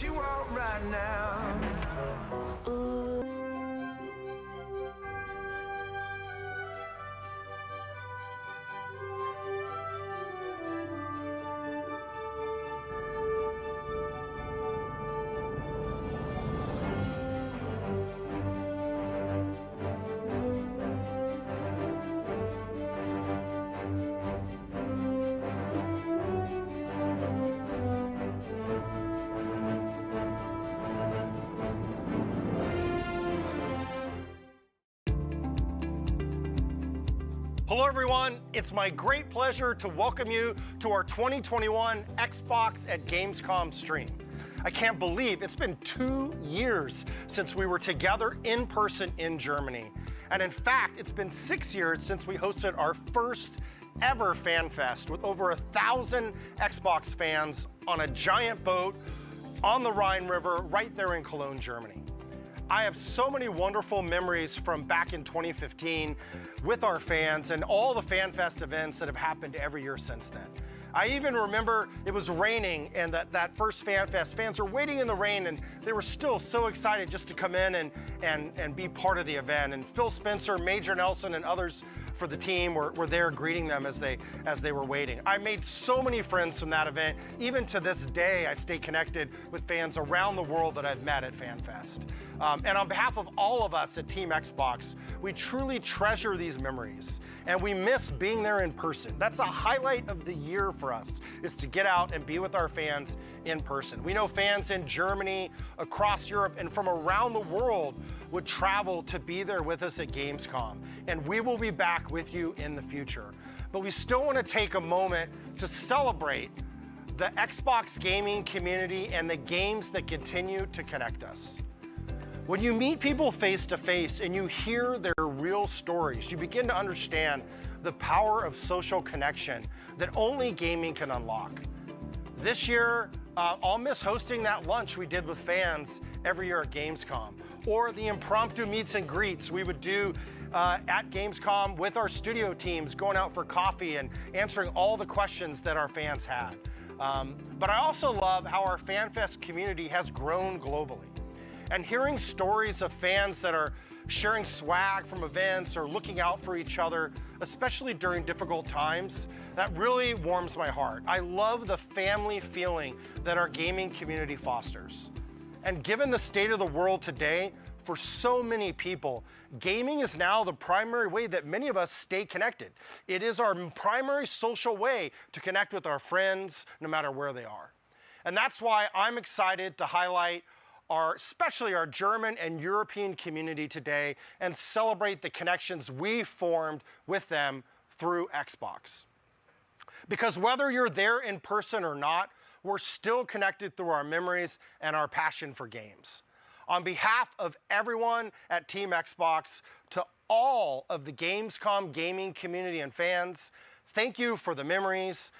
what you want right now. Hello everyone, it's my great pleasure to welcome you to our 2021 Xbox at Gamescom stream. I can't believe it's been 2 years since we were together in person in Germany. And in fact, it's been 6 years since we hosted our first ever Fan Fest with over 1,000 Xbox fans on a giant boat on the Rhine River right there in Cologne, Germany. I have so many wonderful memories from back in 2015 with our fans and all the Fan Fest events that have happened every year since then. I even remember it was raining and that first Fan Fest, fans were waiting in the rain and they were still so excited just to come in and be part of the event. And Phil Spencer, Major Nelson, and others for the team were there greeting them as they were waiting. I made so many friends from that event. Even to this day, I stay connected with fans around the world that I've met at FanFest. And on behalf of all of us at Team Xbox, we truly treasure these memories and we miss being there in person. That's the highlight of the year for us, is to get out and be with our fans in person. We know fans in Germany, across Europe, and from around the world would travel to be there with us at Gamescom. And we will be back with you in the future. But we still want to take a moment to celebrate the Xbox gaming community and the games that continue to connect us. When you meet people face to face and you hear their real stories, you begin to understand the power of social connection that only gaming can unlock. This year, I'll miss hosting that lunch we did with fans every year at Gamescom, or the impromptu meets and greets we would do at Gamescom with our studio teams, going out for coffee and answering all the questions that our fans had. But I also love how our FanFest community has grown globally. And hearing stories of fans that are sharing swag from events or looking out for each other, especially during difficult times, that really warms my heart. I love the family feeling that our gaming community fosters. And given the state of the world today, for so many people, gaming is now the primary way that many of us stay connected. It is our primary social way to connect with our friends, no matter where they are. And that's why I'm excited to highlight especially our German and European community today and celebrate the connections we formed with them through Xbox. Because whether you're there in person or not, we're still connected through our memories and our passion for games. On behalf of everyone at Team Xbox, to all of the Gamescom gaming community and fans, thank you for the memories.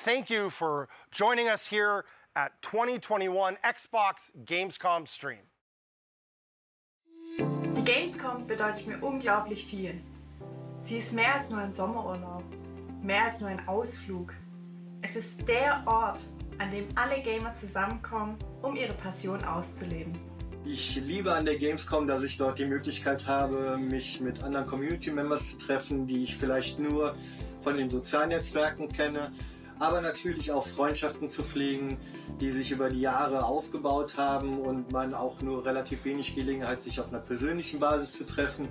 Thank you for joining us here at 2021 Xbox Gamescom Stream. Die Gamescom bedeutet mir unglaublich viel. Sie ist mehr als nur ein Sommerurlaub, mehr als nur ein Ausflug. Es ist der Ort, an dem alle Gamer zusammenkommen, um ihre Passion auszuleben. Ich liebe an der Gamescom, dass ich dort die Möglichkeit habe, mich mit anderen Community-Members zu treffen, die ich vielleicht nur von den sozialen Netzwerken kenne, aber natürlich auch Freundschaften zu pflegen, die sich über die Jahre aufgebaut haben und man auch nur relativ wenig Gelegenheit, sich auf einer persönlichen Basis zu treffen.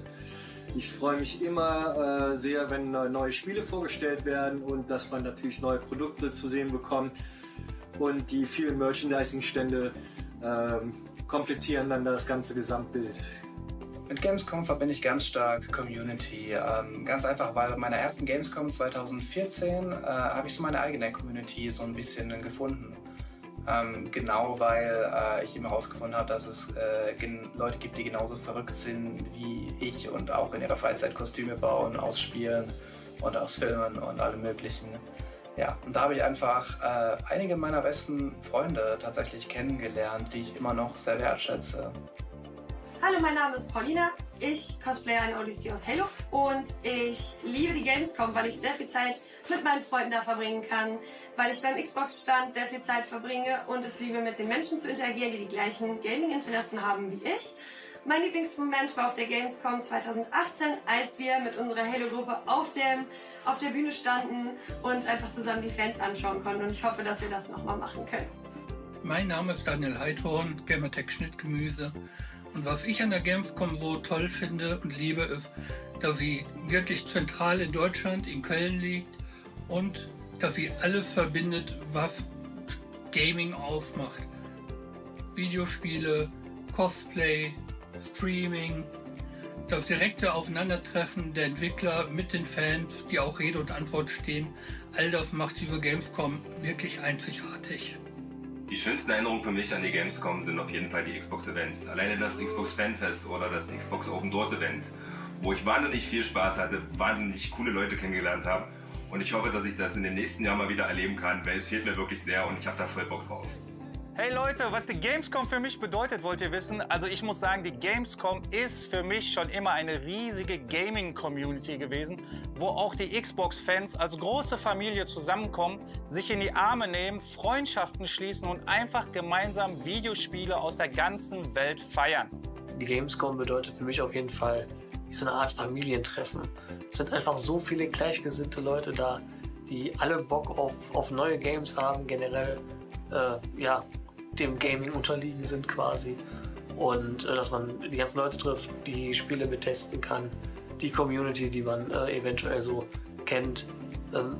Ich freue mich immer sehr, wenn neue Spiele vorgestellt werden und dass man natürlich neue Produkte zu sehen bekommt. Und die vielen Merchandising-Stände komplettieren dann das ganze Gesamtbild. Mit Gamescom verbinde ich ganz stark Community. Ganz einfach, weil bei meiner ersten Gamescom 2014 habe ich so meine eigene Community so ein bisschen gefunden. Genau weil ich eben herausgefunden habe, dass es Leute gibt, die genauso verrückt sind wie ich und auch in ihrer Freizeit Kostüme bauen, aus Spielen und aus Filmen und allem möglichen. Ja, und da habe ich einfach einige meiner besten Freunde tatsächlich kennengelernt, die ich immer noch sehr wertschätze. Hallo, mein Name ist Paulina. Ich cosplaye eine Odyssey aus Halo und ich liebe die Gamescom, weil ich sehr viel Zeit mit meinen Freunden da verbringen kann, weil ich beim Xbox-Stand sehr viel Zeit verbringe und es liebe, mit den Menschen zu interagieren, die die gleichen Gaming-Interessen haben wie ich. Mein Lieblingsmoment war auf der Gamescom 2018, als wir mit unserer Halo-Gruppe auf der Bühne standen und einfach zusammen die Fans anschauen konnten. Und ich hoffe, dass wir das nochmal machen können. Mein Name ist Daniel Heidhorn, Gamertech Schnittgemüse. Und was ich an der Gamescom so toll finde und liebe, ist, dass sie wirklich zentral in Deutschland, in Köln liegt und dass sie alles verbindet, was Gaming ausmacht. Videospiele, Cosplay, Streaming, das direkte Aufeinandertreffen der Entwickler mit den Fans, die auch Rede und Antwort stehen, all das macht diese Gamescom wirklich einzigartig. Die schönsten Erinnerungen für mich an die Gamescom sind auf jeden Fall die Xbox-Events. Alleine das Xbox Fanfest oder das Xbox Open Doors Event, wo ich wahnsinnig viel Spaß hatte, wahnsinnig coole Leute kennengelernt habe. Und ich hoffe, dass ich das in den nächsten Jahren mal wieder erleben kann, weil es fehlt mir wirklich sehr und ich habe da voll Bock drauf. Hey Leute, was die Gamescom für mich bedeutet, wollt ihr wissen? Also ich muss sagen, die Gamescom ist für mich schon immer eine riesige Gaming-Community gewesen, wo auch die Xbox-Fans als große Familie zusammenkommen, sich in die Arme nehmen, Freundschaften schließen und einfach gemeinsam Videospiele aus der ganzen Welt feiern. Die Gamescom bedeutet für mich auf jeden Fall so eine Art Familientreffen. Es sind einfach so viele gleichgesinnte Leute da, die alle Bock auf neue Games haben, generell dem Gaming unterliegen sind quasi. Und dass man die ganzen Leute trifft, die Spiele betesten kann, die Community, die man eventuell so kennt.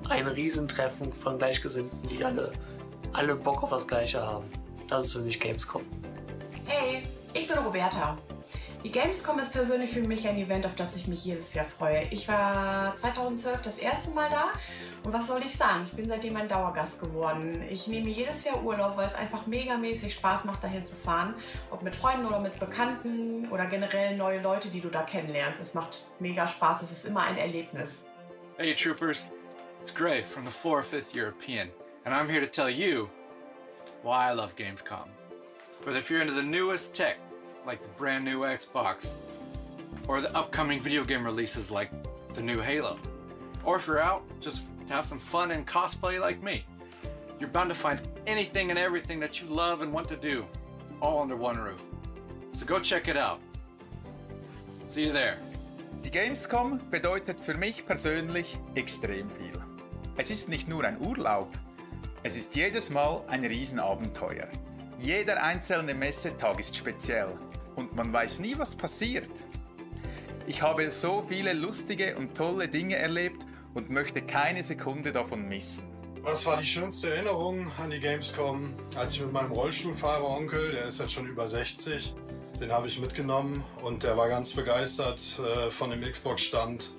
Ein Riesentreffen von Gleichgesinnten, die alle Bock auf das Gleiche haben. Das ist für mich Gamescom. Hey, ich bin Roberta. Die Gamescom ist persönlich für mich ein Event, auf das ich mich jedes Jahr freue. Ich war 2012 das erste Mal da und was soll ich sagen, ich bin seitdem ein Dauergast geworden. Ich nehme jedes Jahr Urlaub, weil es einfach megamäßig Spaß macht, dahin zu fahren. Ob mit Freunden oder mit Bekannten oder generell neue Leute, die du da kennenlernst. Es macht mega Spaß, es ist immer ein Erlebnis. Hey troopers, it's Gray from the 4th or 5th European and I'm here to tell you why I love Gamescom. Whether if you're into the newest tech, like the brand new Xbox, or the upcoming video game releases like the new Halo, or if you're out just to have some fun and cosplay like me, you're bound to find anything and everything that you love and want to do, all under one roof. So go check it out. See you there. Die Gamescom bedeutet für mich persönlich extrem viel. Es ist nicht nur ein Urlaub, es ist jedes Mal ein Riesenabenteuer. Jeder einzelne Messetag ist speziell und man weiß nie, was passiert. Ich habe so viele lustige und tolle Dinge erlebt und möchte keine Sekunde davon missen. Was war die schönste Erinnerung an die Gamescom? Als ich mit meinem Rollstuhlfahrer-Onkel, der ist jetzt schon über 60, den habe ich mitgenommen und der war ganz begeistert von dem Xbox-Stand.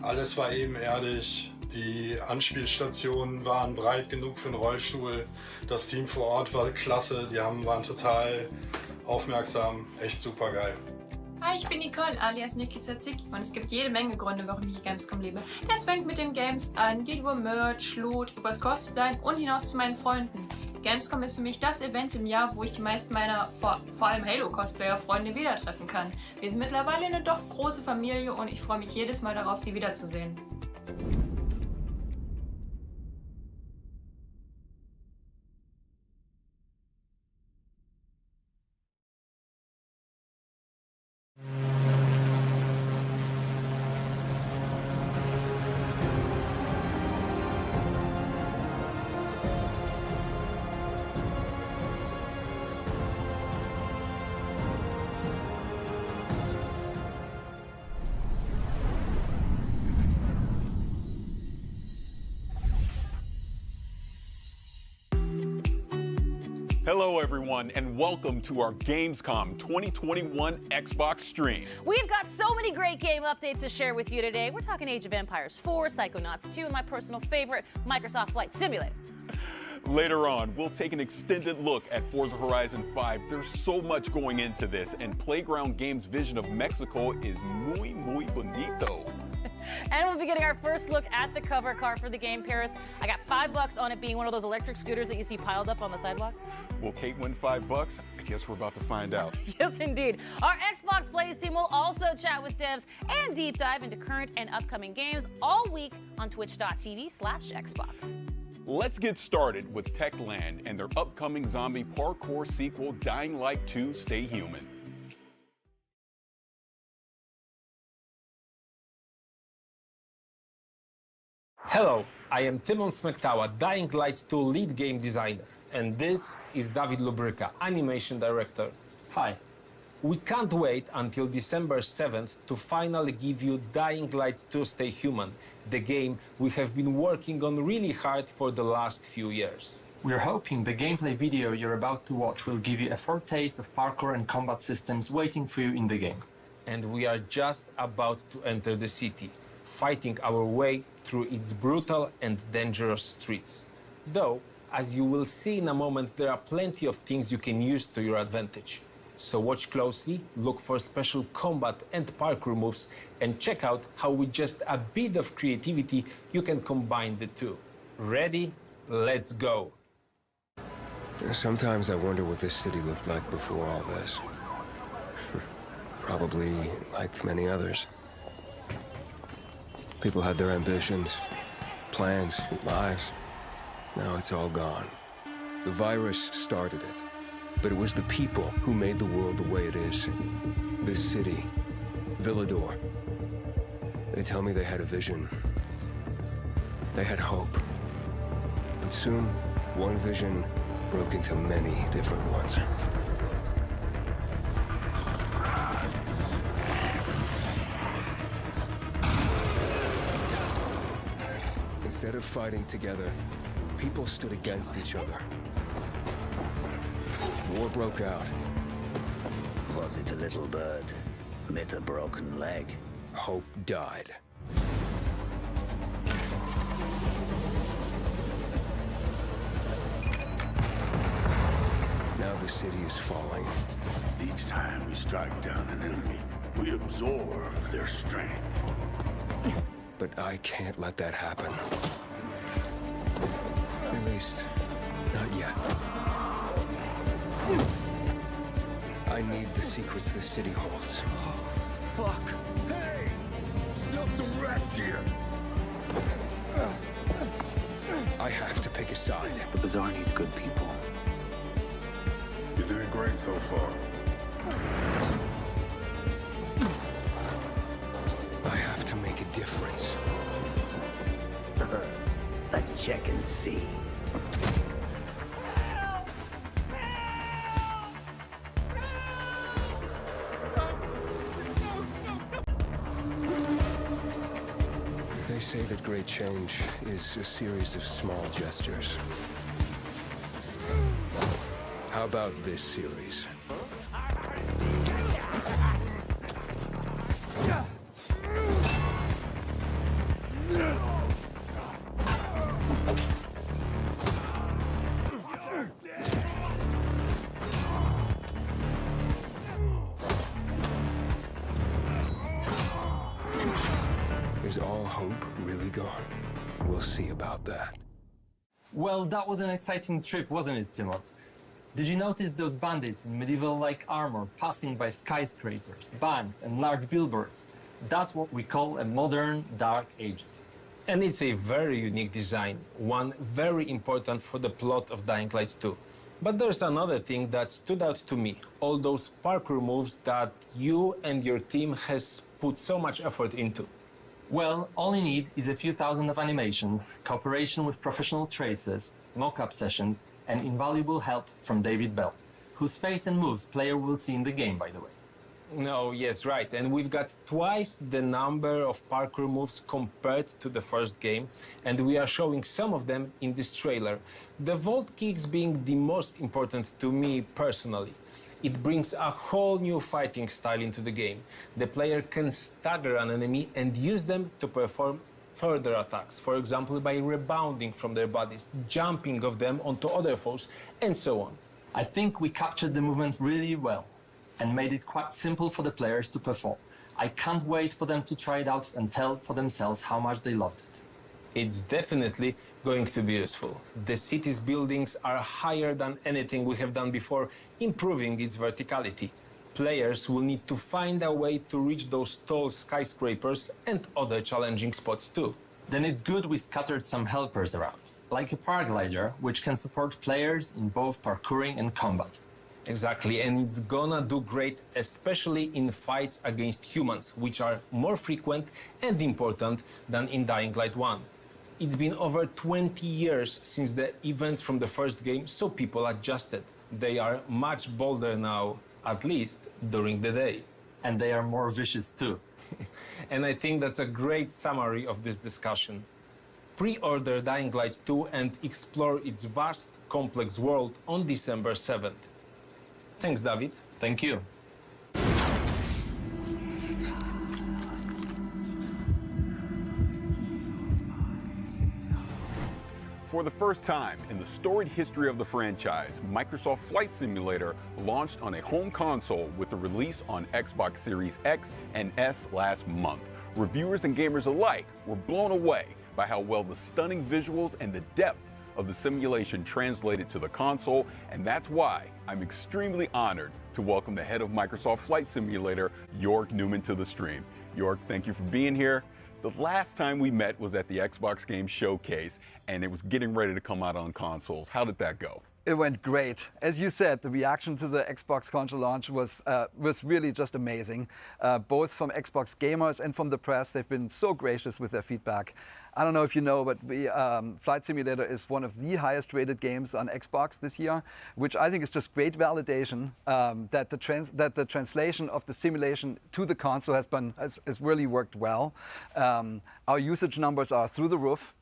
Alles war ebenerdig. Die Anspielstationen waren breit genug für einen Rollstuhl. Das Team vor Ort war klasse. Die waren total aufmerksam. Echt super geil. Hi, ich bin Nicole, alias Niki Zazik und es gibt jede Menge Gründe, warum ich Gamescom liebe. Das fängt mit den Games an, geht über Merch, Loot, übers Cosplay und hinaus zu meinen Freunden. Gamescom ist für mich das Event im Jahr, wo ich die meisten meiner, vor allem Halo-Cosplayer-Freunde wieder treffen kann. Wir sind mittlerweile eine doch große Familie und ich freue mich jedes Mal darauf, sie wiederzusehen. Hello everyone and welcome to our Gamescom 2021 Xbox stream. We've got so many great game updates to share with you today. We're talking Age of Empires 4, Psychonauts 2, and my personal favorite, Microsoft Flight Simulator. Later on, we'll take an extended look at Forza Horizon 5. There's so much going into this, and Playground Games' vision of Mexico is muy bonito. And we'll be getting our first look at the cover car for the game, Paris. I got $5 on it being one of those electric scooters that you see piled up on the sidewalk. Will Kate win $5? I guess we're about to find out. Yes, indeed. Our Xbox Plays team will also chat with devs and deep dive into current and upcoming games all week on twitch.tv/Xbox. Let's get started with Techland and their upcoming zombie parkour sequel, Dying Light 2: Stay Human. Hello, I am Timon Smektawa, Dying Light 2 lead game designer, and this is David Lubryka, animation director. Hi. We can't wait until December 7th to finally give you Dying Light 2 Stay Human, the game we have been working on really hard for the last few years. We're hoping the gameplay video you're about to watch will give you a foretaste of parkour and combat systems waiting for you in the game. And we are just about to enter the city, fighting our way through its brutal and dangerous streets. Though, as you will see in a moment, there are plenty of things you can use to your advantage. So watch closely, look for special combat and parkour moves, and check out how with just a bit of creativity you can combine the two. Ready? Let's go! Sometimes I wonder what this city looked like before all this. Probably like many others. People had their ambitions, plans, lives. Now it's all gone. The virus started it, but it was the people who made the world the way it is. This city, Villador. They tell me they had a vision. They had hope. But soon, one vision broke into many different ones. Instead of fighting together, people stood against each other. War broke out. Was it a little bird with a broken leg? Hope died. Now the city is falling. Each time we strike down an enemy, we absorb their strength. But I can't let that happen. At least, not yet. I need the secrets the city holds. Fuck! Hey! Still some rats here! I have to pick a side. The Bazaar needs good people. You're doing great so far. I have to make a difference. Let's check and see. They say that great change is a series of small gestures. How about this series? Is all hope really gone? We'll see about that. Well, that was an exciting trip, wasn't it, Timon? Did you notice those bandits in medieval-like armor passing by skyscrapers, banks, and large billboards? That's what we call a modern Dark Ages. And it's a very unique design, one very important for the plot of Dying Light 2. But there's another thing that stood out to me, all those parkour moves that you and your team has put so much effort into. Well, all you need is a few thousand of animations, cooperation with professional tracers, mock-up sessions, and invaluable help from David Bell, whose face and moves player will see in the game, by the way. No, yes, right. And we've got twice the number of parkour moves compared to the first game, and we are showing some of them in this trailer. The vault kicks being the most important to me personally. It brings a whole new fighting style into the game. The player can stagger an enemy and use them to perform further attacks, for example by rebounding from their bodies, jumping off them onto other foes, and so on. I think we captured the movement really well and made it quite simple for the players to perform. I can't wait for them to try it out and tell for themselves how much they loved it. It's definitely going to be useful. The city's buildings are higher than anything we have done before, improving its verticality. Players will need to find a way to reach those tall skyscrapers and other challenging spots too. Then it's good we scattered some helpers around, like a paraglider, which can support players in both parkouring and combat. Exactly, and it's gonna do great, especially in fights against humans, which are more frequent and important than in Dying Light 1. It's been over 20 years since the events from the first game, so people adjusted. They are much bolder now, at least during the day. And they are more vicious too. And I think that's a great summary of this discussion. Pre-order Dying Light 2 and explore its vast, complex world on December 7th. Thanks, David. Thank you. For the first time in the storied history of the franchise, Microsoft Flight Simulator launched on a home console with the release on Xbox Series X and S last month. Reviewers and gamers alike were blown away by how well the stunning visuals and the depth of the simulation translated to the console, and that's why I'm extremely honored to welcome the head of Microsoft Flight Simulator, Jörg Newman, to the stream. Jörg, thank you for being here. The last time we met was at the Xbox Game Showcase, and it was getting ready to come out on consoles. How did that go? It went great. As you said, the reaction to the Xbox console launch was really just amazing. Both from Xbox gamers and from the press, they've been so gracious with their feedback. I don't know if you know, but Flight Simulator is one of the highest rated games on Xbox this year, which I think is just great validation that the translation of the simulation to the console has really worked well. Our usage numbers are through the roof.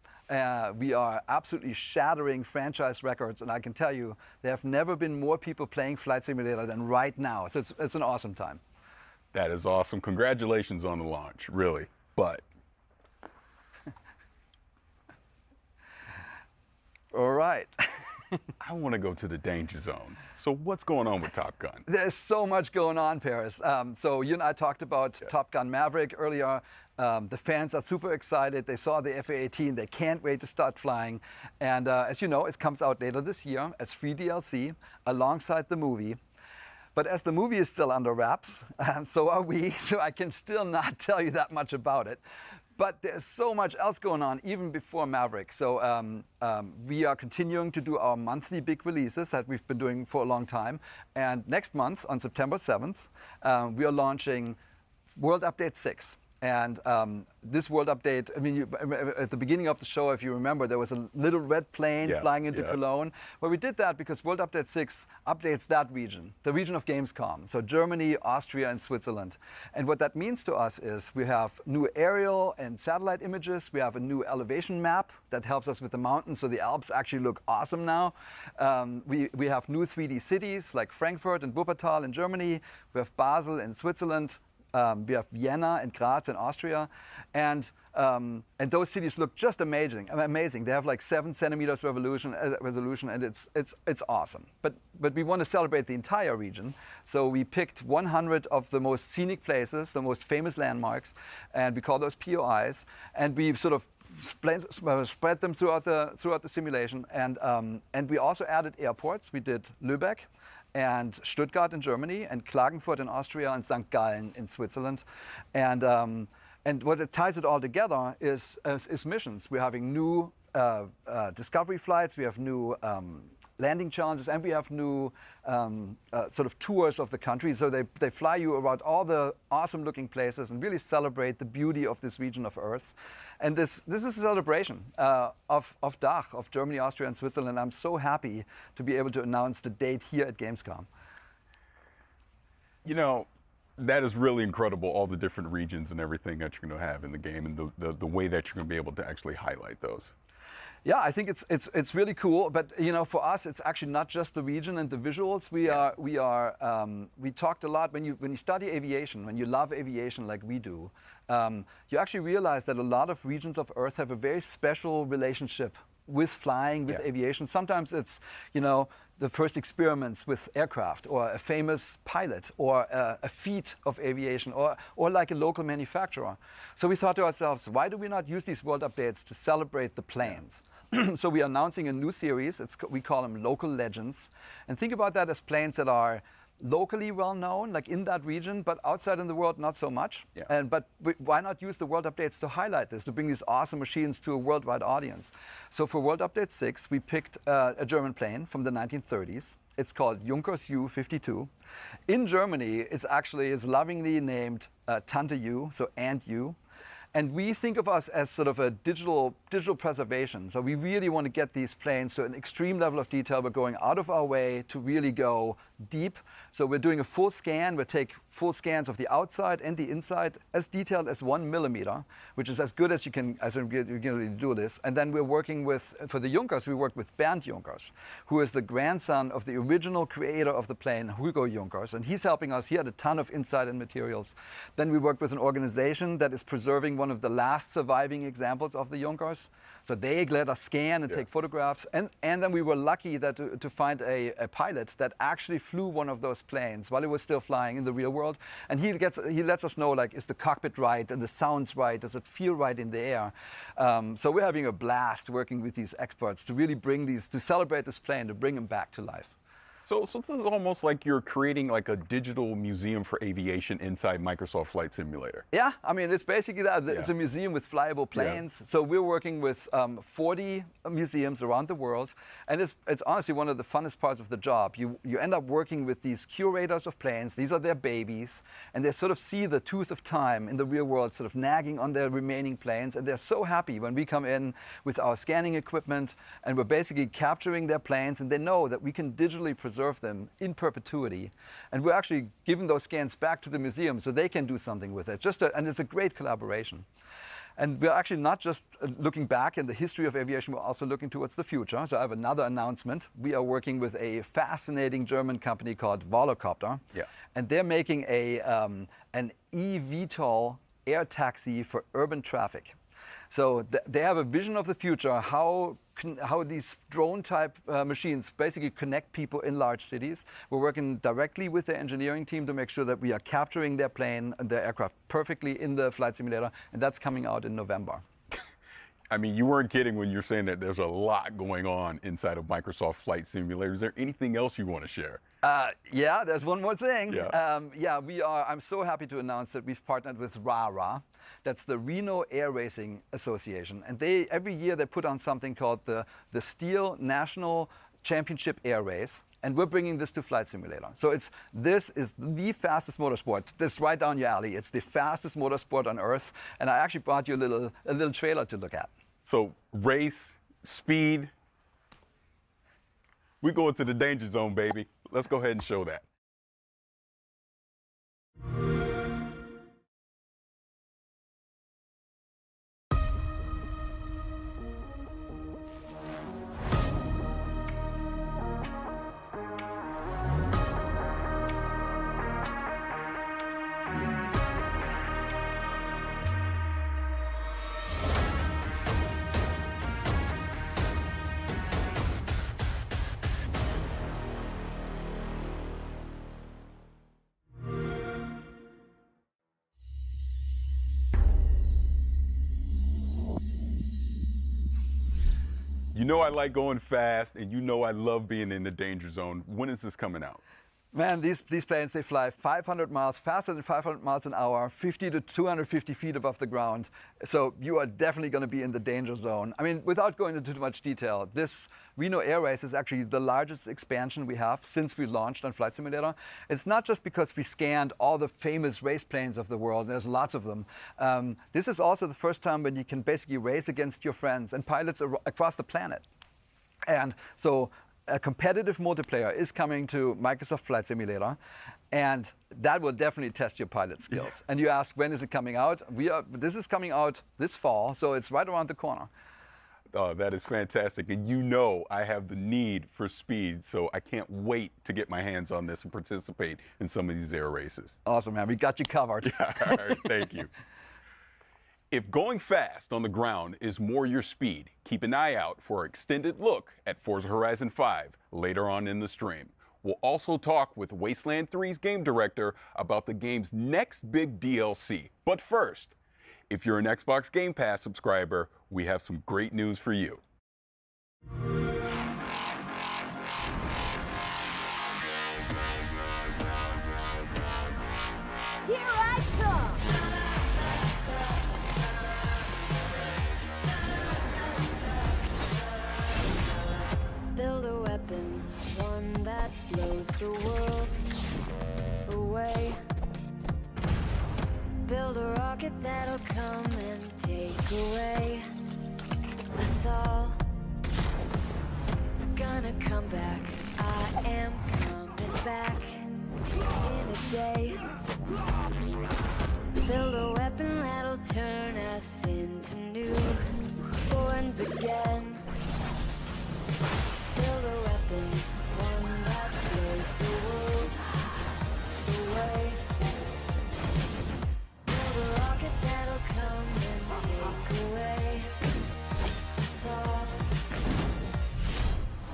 We are absolutely shattering franchise records, and I can tell you there have never been more people playing Flight Simulator than right now. So it's an awesome time. That is awesome. Congratulations on the launch, really. But all right. I want to go to the danger zone. So what's going on with Top Gun? There's so much going on, Paris. So you and I talked about Top Gun Maverick earlier. The fans are super excited. They saw the FA-18. They can't wait to start flying. And as you know, it comes out later this year as free DLC alongside the movie. But as the movie is still under wraps, so are we. So I can still not tell you that much about it. But there's so much else going on even before Maverick. So we are continuing to do our monthly big releases that we've been doing for a long time. And next month, on September 7th, we are launching World Update 6. And this world update, I mean, at the beginning of the show, if you remember, there was a little red plane flying into Cologne. Well, we did that because World Update 6 updates that region, the region of Gamescom. So Germany, Austria, and Switzerland. And what that means to us is we have new aerial and satellite images. We have a new elevation map that helps us with the mountains. So the Alps actually look awesome now. We have new 3D cities like Frankfurt and Wuppertal in Germany. We have Basel in Switzerland. We have Vienna and Graz in Austria, and those cities look just amazing. They have like 7 centimeters resolution, and it's awesome. But we want to celebrate the entire region, so we picked 100 of the most scenic places, the most famous landmarks, and we call those POIs, and we sort of spread them throughout the simulation, and we also added airports. We did Lübeck and Stuttgart in Germany, and Klagenfurt in Austria, and St. Gallen in Switzerland. And what it ties it all together is missions. We're having new discovery flights, we have new landing challenges, and we have new sort of tours of the country. So they fly you around all the awesome looking places and really celebrate the beauty of this region of Earth. And this is a celebration of DACH, of Germany, Austria, and Switzerland. I'm so happy to be able to announce the date here at Gamescom. You know, that is really incredible, all the different regions and everything that you're going to have in the game, and the way that you're going to be able to actually highlight those. Yeah, I think it's really cool, but you know, for us, it's actually not just the region and the visuals. We talked a lot when you study aviation, when you love aviation like we do, you actually realize that a lot of regions of Earth have a very special relationship with flying, with aviation. Sometimes it's, the first experiments with aircraft, or a famous pilot, or a feat of aviation, or like a local manufacturer. So we thought to ourselves, why do we not use these world updates to celebrate the planes? So we are announcing a new series. We call them Local Legends. And think about that as planes that are locally well known, like in that region, but outside in the world, not so much. But why not use the world updates to highlight this, to bring these awesome machines to a worldwide audience? So for World Update 6, we picked a German plane from the 1930s. It's called Junkers U-52. In Germany, it's lovingly named Tante U, so Aunt U. And we think of us as sort of a digital preservation. So we really want to get these planes to an extreme level of detail. We're going out of our way to really go deep. So we're doing a full scan. We take full scans of the outside and the inside, as detailed as 1 millimeter, which is as good as you can really do this. And then we're working with, for the Junkers, we work with Bernd Junkers, who is the grandson of the original creator of the plane, Hugo Junkers. And he's helping us. He had a ton of insight and materials. Then we worked with an organization that is preserving one of the last surviving examples of the Junkers. So they let us scan and take photographs. And then we were lucky that to find a pilot that actually flew one of those planes while it was still flying in the real world. And he lets us know, like, is the cockpit right and the sounds right? Does it feel right in the air? So we're having a blast working with these experts to really to celebrate this plane, to bring them back to life. So this is almost like you're creating like a digital museum for aviation inside Microsoft Flight Simulator. Yeah, I mean, it's basically that. It's a museum with flyable planes. Yeah. So we're working with 40 museums around the world. And it's honestly one of the funnest parts of the job. You end up working with these curators of planes. These are their babies. And they sort of see the tooth of time in the real world sort of nagging on their remaining planes. And they're so happy when we come in with our scanning equipment and we're basically capturing their planes. And they know that we can digitally preserve them in perpetuity. And we're actually giving those scans back to the museum so they can do something with it. And it's a great collaboration. And we're actually not just looking back in the history of aviation, we're also looking towards the future. So I have another announcement. We are working with a fascinating German company called Volocopter. Yeah. And they're making an eVTOL air taxi for urban traffic. So they have a vision of the future, how these drone-type machines basically connect people in large cities. We're working directly with the engineering team to make sure that we are capturing their plane and their aircraft perfectly in the flight simulator, and that's coming out in November. I mean, you weren't kidding when you're saying that there's a lot going on inside of Microsoft Flight Simulator. Is there anything else you want to share? Yeah, there's one more thing. Yeah. I'm so happy to announce that we've partnered with RARA. That's the Reno Air Racing Association. And every year they put on something called the Steel National Championship Air Race. And we're bringing this to Flight Simulator. So this is the fastest motorsport. This is right down your alley. It's the fastest motorsport on Earth. And I actually brought you a little trailer to look at. So race, speed. We go into the danger zone, baby. Let's go ahead and show that. You know I like going fast, and you know I love being in the danger zone. When is this coming out? Man, these planes, they fly 500 miles, faster than 500 miles an hour, 50 to 250 feet above the ground. So you are definitely going to be in the danger zone. I mean, without going into too much detail, this Reno Air Race is actually the largest expansion we have since we launched on Flight Simulator. It's not just because we scanned all the famous race planes of the world, there's lots of them. This is also the first time when you can basically race against your friends and pilots across the planet. And so a competitive multiplayer is coming to Microsoft Flight Simulator, and that will definitely test your pilot skills. And you ask, when is it coming out? This is coming out this fall, so it's right around the corner. Oh, that is fantastic. And you know I have the need for speed, so I can't wait to get my hands on this and participate in some of these air races. Awesome, man. We got you covered. Yeah, all right, thank you. If going fast on the ground is more your speed, keep an eye out for an extended look at Forza Horizon 5 later on in the stream. We'll also talk with Wasteland 3's game director about the game's next big DLC. But first, if you're an Xbox Game Pass subscriber, we have some great news for you. Here I come! Build a weapon, one that blows the world away. Build a rocket that'll come and take away us all. Gonna come back, I am coming back in a day. Build a weapon that'll turn us into newborns again. Build a weapon, one that blows the world away. Build a rocket that'll come and take away us all.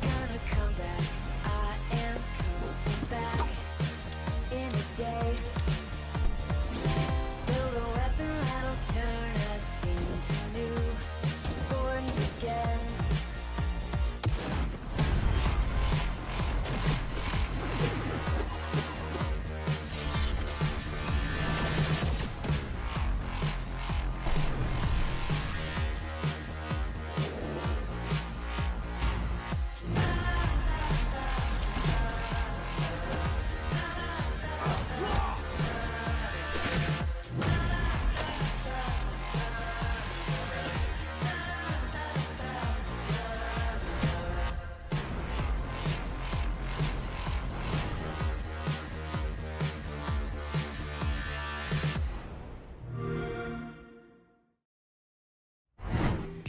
Gonna come back, I am coming back in a day. Build a weapon that'll turn us into newborns again.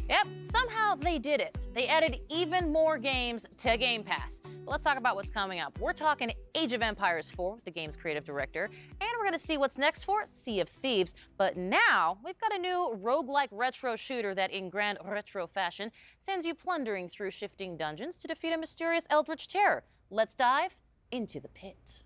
Yep, somehow they did it. They added even more games to Game Pass. But let's talk about what's coming up. We're talking Age of Empires 4, the game's creative director, and we're gonna see what's next for Sea of Thieves. But now, we've got a new roguelike retro shooter that, in grand retro fashion, sends you plundering through shifting dungeons to defeat a mysterious eldritch terror. Let's dive into the pit.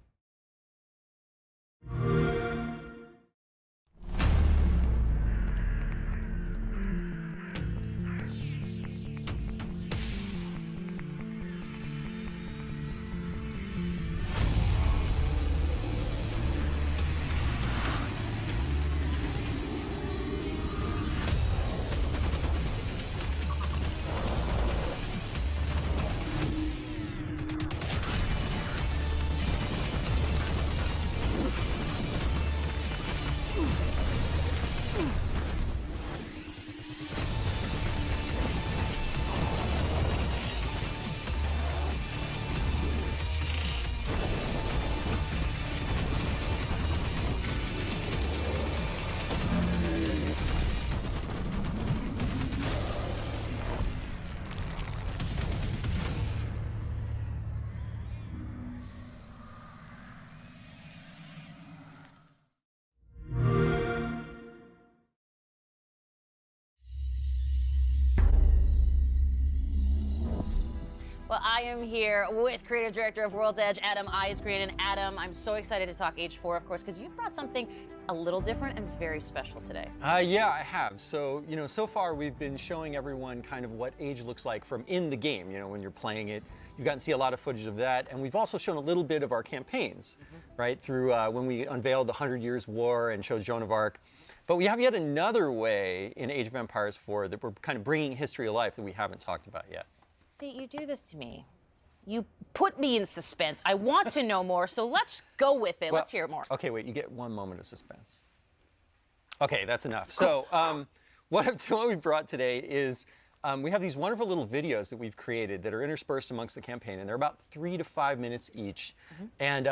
Well, I am here with creative director of World's Edge, Adam Eisgreen. And Adam, I'm so excited to talk Age 4, of course, because you've brought something a little different and very special today. Yeah, I have. So, so far we've been showing everyone kind of what Age looks like from in the game, when you're playing it. You've gotten to see a lot of footage of that. And we've also shown a little bit of our campaigns, right, through when we unveiled the 100 Years' War and showed Joan of Arc. But we have yet another way in Age of Empires 4 that we're kind of bringing history to life that we haven't talked about yet. See, you do this to me. You put me in suspense. I want to know more, so let's go with it. Let's hear more. Okay, wait, you get one moment of suspense. Okay, that's enough. So what we brought today is we have these wonderful little videos that we've created that are interspersed amongst the campaign, and they're about 3 to 5 minutes each. And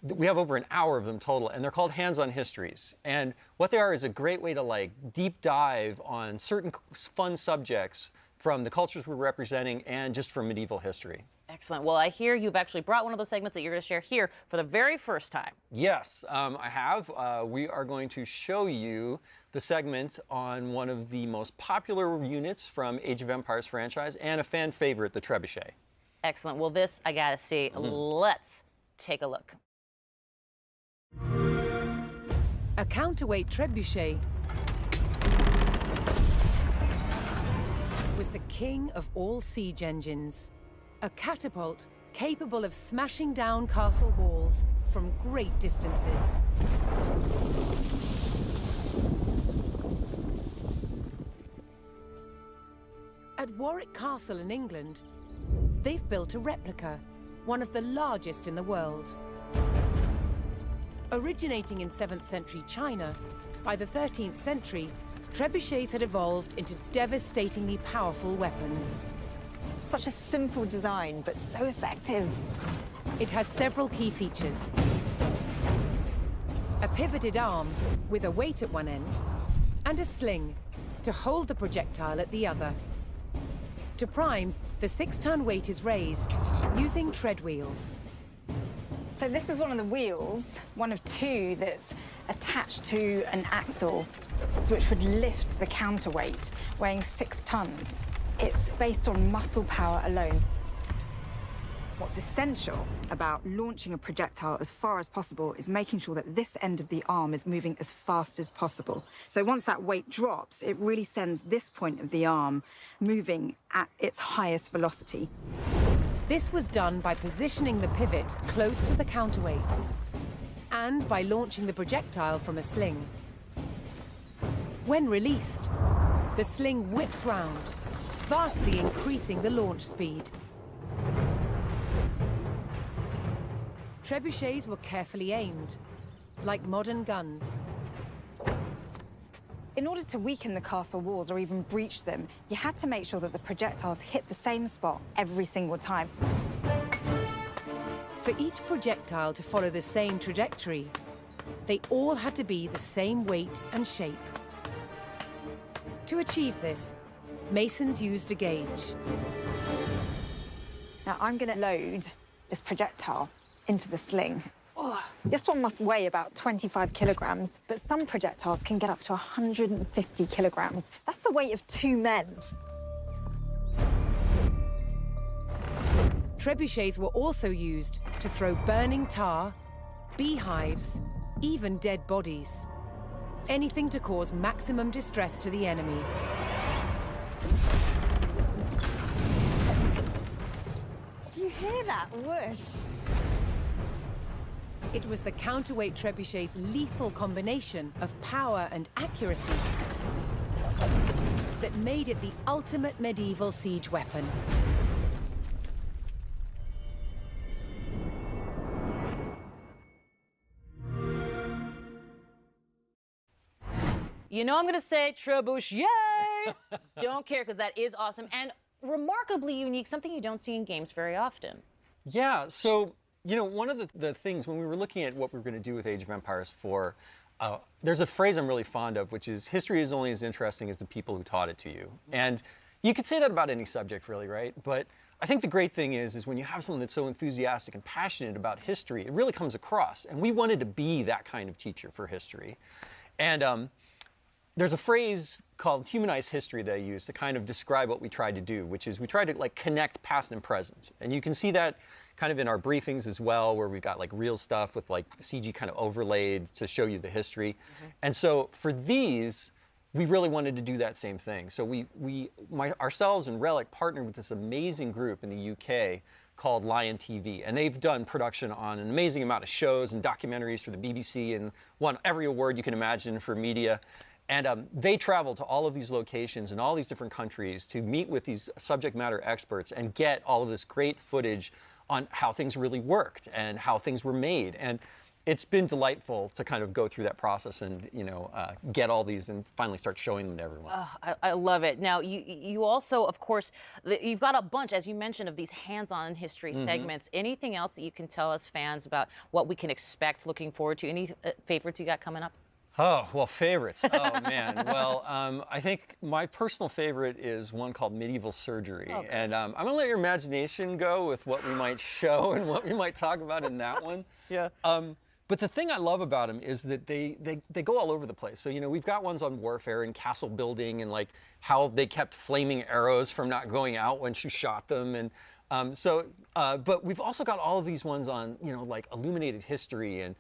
we have over an hour of them total, and they're called Hands-On Histories. And what they are is a great way to deep dive on certain fun subjects from the cultures we're representing and just from medieval history. Excellent. Well, I hear you've actually brought one of those segments that you're going to share here for the very first time. Yes, I have. We are going to show you the segment on one of the most popular units from Age of Empires franchise and a fan favorite, the Trebuchet. Excellent. Well, this I got to see. Let's take a look. A counterweight trebuchet was the king of all siege engines. A catapult capable of smashing down castle walls from great distances. At Warwick Castle in England, they've built a replica, one of the largest in the world. Originating in 7th century China, by the 13th century, trebuchets had evolved into devastatingly powerful weapons. Such a simple design, but so effective. It has several key features. A pivoted arm with a weight at one end, and a sling to hold the projectile at the other. To prime, the 6-ton weight is raised using tread wheels. So this is one of the wheels, one of two that's attached to an axle, which would lift the counterweight, weighing 6 tons. It's based on muscle power alone. What's essential about launching a projectile as far as possible is making sure that this end of the arm is moving as fast as possible. So once that weight drops, it really sends this point of the arm moving at its highest velocity. This was done by positioning the pivot close to the counterweight and by launching the projectile from a sling. When released, the sling whips round, vastly increasing the launch speed. Trebuchets were carefully aimed, like modern guns. In order to weaken the castle walls or even breach them, you had to make sure that the projectiles hit the same spot every single time. For each projectile to follow the same trajectory, they all had to be the same weight and shape. To achieve this, masons used a gauge. Now I'm going to load this projectile into the sling. Oh, this one must weigh about 25 kilograms, but some projectiles can get up to 150 kilograms. That's the weight of 2 men. Trebuchets were also used to throw burning tar, beehives, even dead bodies. Anything to cause maximum distress to the enemy. Did you hear that whoosh? It was the counterweight trebuchet's lethal combination of power and accuracy that made it the ultimate medieval siege weapon. You know I'm going to say trebuchet. Don't care, because that is awesome and remarkably unique, something you don't see in games very often. Yeah, so, you know, one of the things when we were looking at what we were going to do with Age of Empires 4, there's a phrase I'm really fond of, which is, history is only as interesting as the people who taught it to you. And you could say that about any subject, really, right? But I think the great thing is when you have someone that's so enthusiastic and passionate about history, it really comes across. And we wanted to be that kind of teacher for history. And there's a phrase called humanized history that I use to kind of describe what we tried to do, which is we tried to like connect past and present. And you can see that kind of in our briefings as well, where we've got like real stuff with like CG kind of overlaid to show you the history. And so for these, we really wanted to do that same thing. So ourselves and Relic partnered with this amazing group in the UK called Lion TV, and they've done production on an amazing amount of shows and documentaries for the BBC and won every award you can imagine for media. And they travel to all of these locations in all these different countries to meet with these subject matter experts and get all of this great footage on how things really worked and how things were made. And it's been delightful to kind of go through that process and, you know, get all these and finally start showing them to everyone. I love it. Now, you also, of course, you've got a bunch, as you mentioned, of these hands-on history segments. Anything else that you can tell us fans about what we can expect, looking forward to? Any favorites you got coming up? Oh, well, favorites. Oh, man. Well, I think my personal favorite is one called Medieval Surgery. Okay. And I'm going to let your imagination go with what we might show and what we might talk about in that one. Yeah. But the thing I love about them is that they go all over the place. So, you know, we've got ones on warfare and castle building and like how they kept flaming arrows from not going out when you shot them. And but we've also got all of these ones on, you know, like illuminated history and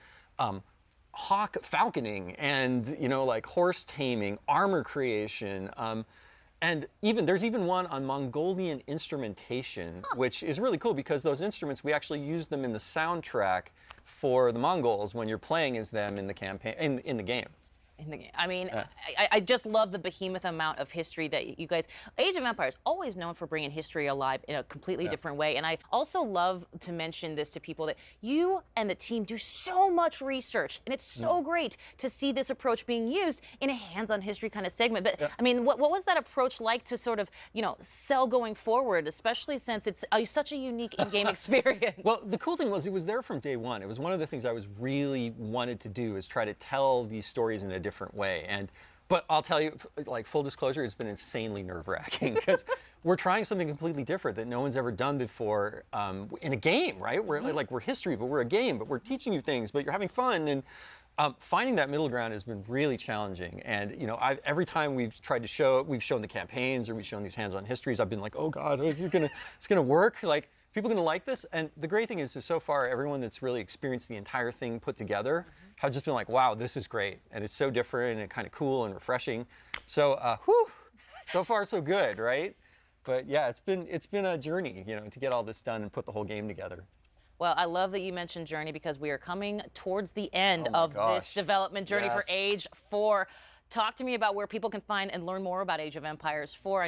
falconing and, you know, like horse taming, armor creation. And there's even one on Mongolian instrumentation, which is really cool because those instruments, we actually use them in the soundtrack for the Mongols when you're playing as them in the campaign, in the game. I mean, I just love the behemoth amount of history that you guys... Age of Empires, always known for bringing history alive in a completely different way. And I also love to mention this to people that you and the team do so much research. And it's so great to see this approach being used in a hands-on history kind of segment. But, I mean, what was that approach like to sort of, you know, sell going forward, especially since it's such a unique in-game experience? Well, the cool thing was it was there from day one. It was one of the things I was really wanted to do is try to tell these stories in a different way. But I'll tell you, like full disclosure, it's been insanely nerve-wracking because we're trying something completely different that no one's ever done before in a game, right? We're we're history, but we're a game, but we're teaching you things, but you're having fun. And finding that middle ground has been really challenging. And you know, every time we've tried to show, we've shown the campaigns or we've shown these hands-on histories, I've been like, oh God, is it gonna work? Like, people gonna like this? And the great thing is so far, everyone that's really experienced the entire thing put together have just been like, wow, this is great. And it's so different and kind of cool and refreshing. So, so far so good, right? But yeah, it's been a journey, you know, to get all this done and put the whole game together. Well, I love that you mentioned journey because we are coming towards the end of this development journey for Age 4. Talk to me about where people can find and learn more about Age of Empires 4. I know